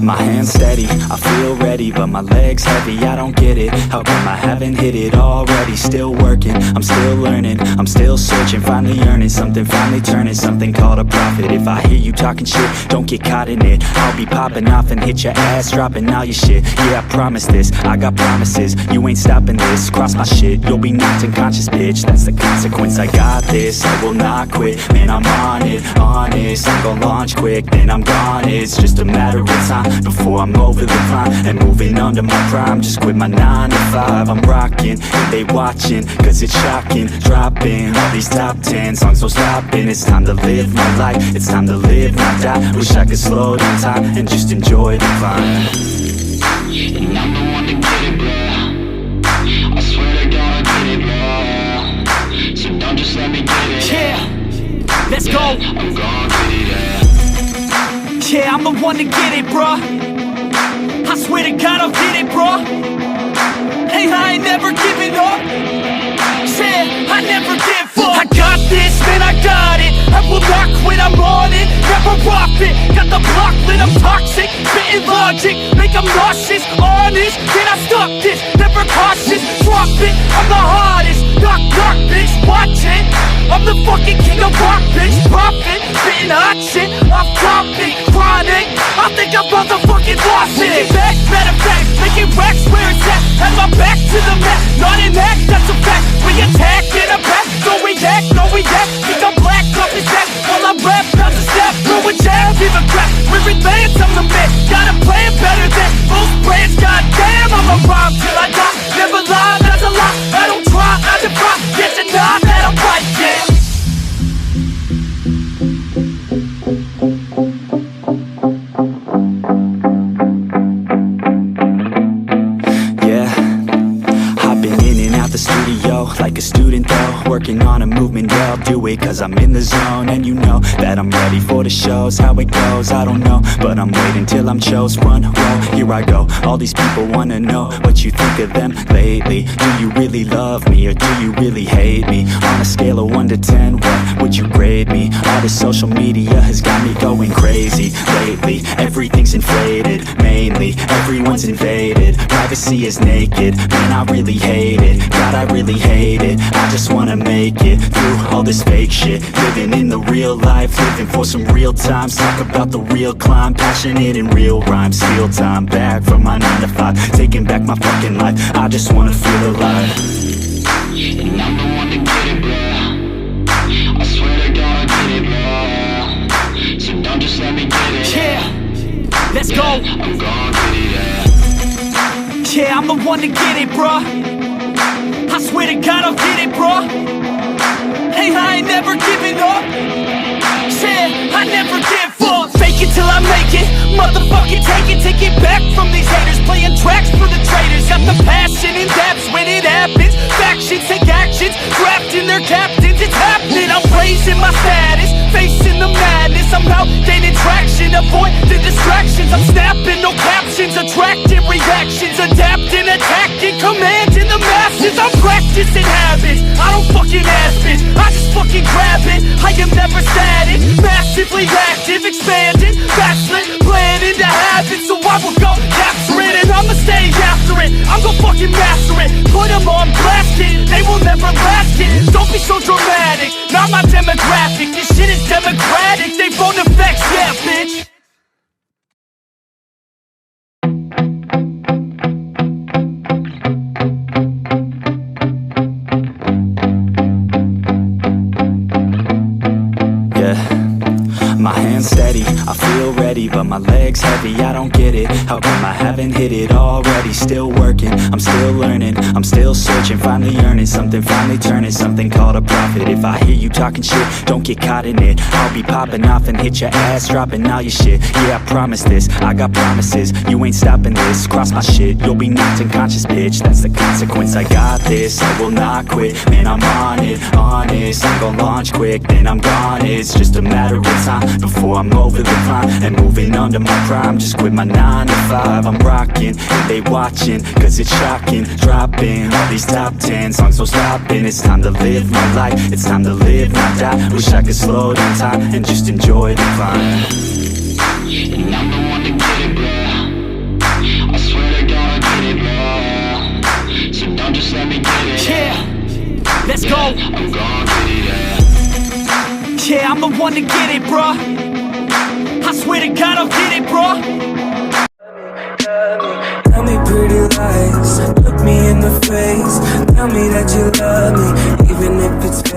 My hands steady, I feel ready, but my legs heavy, I don't get it. How come I haven't hit it already? Still working, I'm still learning, I'm still searching, finally earning something, finally turning something called a profit. If I hear you talking shit, don't get caught in it. I'll be popping off and hit your ass, dropping all your shit. Yeah, I promise this, I got promises, you ain't stopping this. Cross my shit, you'll be knocked unconscious, bitch. That's the consequence, I got this, I will not quit. Man, I'm on it, honest, I'm gon' launch quick, then I'm gone. It's just a matter of time before I'm over the climb and moving under my prime. Just quit my 9 to 5, I'm rocking and they watching, cause it's shocking. Dropping all these top 10 songs, so stopping. It's time to live my life, it's time to live, not die. Wish I could slow down time and just enjoy the climb. And I'm the one to get it, bro. I swear to God I get it, bro. So don't just let me get it. Yeah, let's go. I'm gon' get it, yeah. Yeah, I'm the one to get it, bruh. I swear to God I'll get it, bruh. Hey, I ain't never giving up. Yeah, I never give up. I got this, man, I got it. I will not quit, I'm on it. Never rock it. Got the block lit, I'm toxic. Spitting logic, make them nauseous. Honest, can I stop this? Never cautious, drop it. I'm the hardest. Knock, knock, bitch, watch it. I'm the fucking king of rock, bitch. Profit, spitting hot shit. Off topic, chronic. I think I'm motherfucking lost it. Back, matter of fact, making racks where it's at. Have my back to the mat, not an act, that's a fact. We attack in a back, don't react, no react. Think I'm black, up his back, while I rap, bounce a step. Throw a jab, give a crap. We're advanced, I'm the man. Gotta play it better than most brands. Goddamn, I'm a rhyme till I die. Never lie, that's a lie. I don't try, I defy. Yes and nah, that I'm right, yeah. The studio, like a student though, working on a movement, yeah, I'll do it cause I'm in the zone. And you know that I'm ready for the shows, how it goes, I don't know, but I'm waiting till I'm chose. Front row, here I go, all these people wanna know what you think of them lately. Do you really love me, or do you really hate me? On a scale of 1 to 10, what would you grade me? All this social media has got me going crazy lately. Everything's inflated, mainly, everyone's invaded. Privacy is naked, man, I really hate it. God, I really hate it. I just wanna make it through all this fake shit. Living in the real life, living for some real times. Talk about the real climb, passionate in real rhymes. Steal time back from my 9 to 5, taking back my fucking life. I just wanna feel alive. And I'm the one to get it, bro. I swear to God I get it, bro. So don't just let me get it. Yeah, let's go. I'm gon' get it, yeah. Yeah, I'm the one to get it, bruh. I swear to God I'll get it, bro. Hey, I ain't never giving up. Yeah, I never give up. Fake it till I make it. Motherfucking take it back from these haters. Playing tracks for the traitors. Got the passion in depths when it happens. Factions take actions, drafting their captains. It's happening, I'm raising my status, facing the madness. I'm out gaining traction, avoid the distractions. I'm snapping, no captions, attracting reactions. Adapting, attacking, commanding the masses. I'm practicing habits, I don't fucking ask bitch, I just fucking grab it. I am never static, massively active, expanding, backslid, planning to have it. So I will go capture it, and I'ma stay after it. I'm gon' fucking master it, put them on blast it. They will never last it, don't be so dramatic. Not my demographic, this shit is democratic. They phone effects, yeah bitch. My hands steady, I feel ready, but my legs heavy, I don't get it. How come I haven't hit it already? Still working, I'm still learning, I'm still searching, finally earning something, finally turning something called a profit. If I hear you talking shit, don't get caught in it. I'll be popping off and hit your ass, dropping all your shit. Yeah, I promise this, I got promises, you ain't stopping this. Cross my shit, you'll be knocked unconscious, bitch. That's the consequence, I got this, I will not quit. Man, I'm on it, honest, I'm gon' launch quick, then I'm gone. It's just a matter of time before I'm over the climb and moving under my prime. Just quit my 9 to 5, I'm rocking and they watching, cause it's shocking. Dropping all these top 10 songs, so stopping. It's time to live my life, it's time to live, not die. Wish I could slow down time and just enjoy the climb. and I'm the one to get it, bro. I swear to God I'll get it, bro. So don't just let me get it. Yeah, let's go. I'm gonna get it, yeah. Yeah, I'm the one to get it, bro. I swear to God I'll get it, bro. Tell me pretty lies, look me in the face. Tell me that you love me, even if it's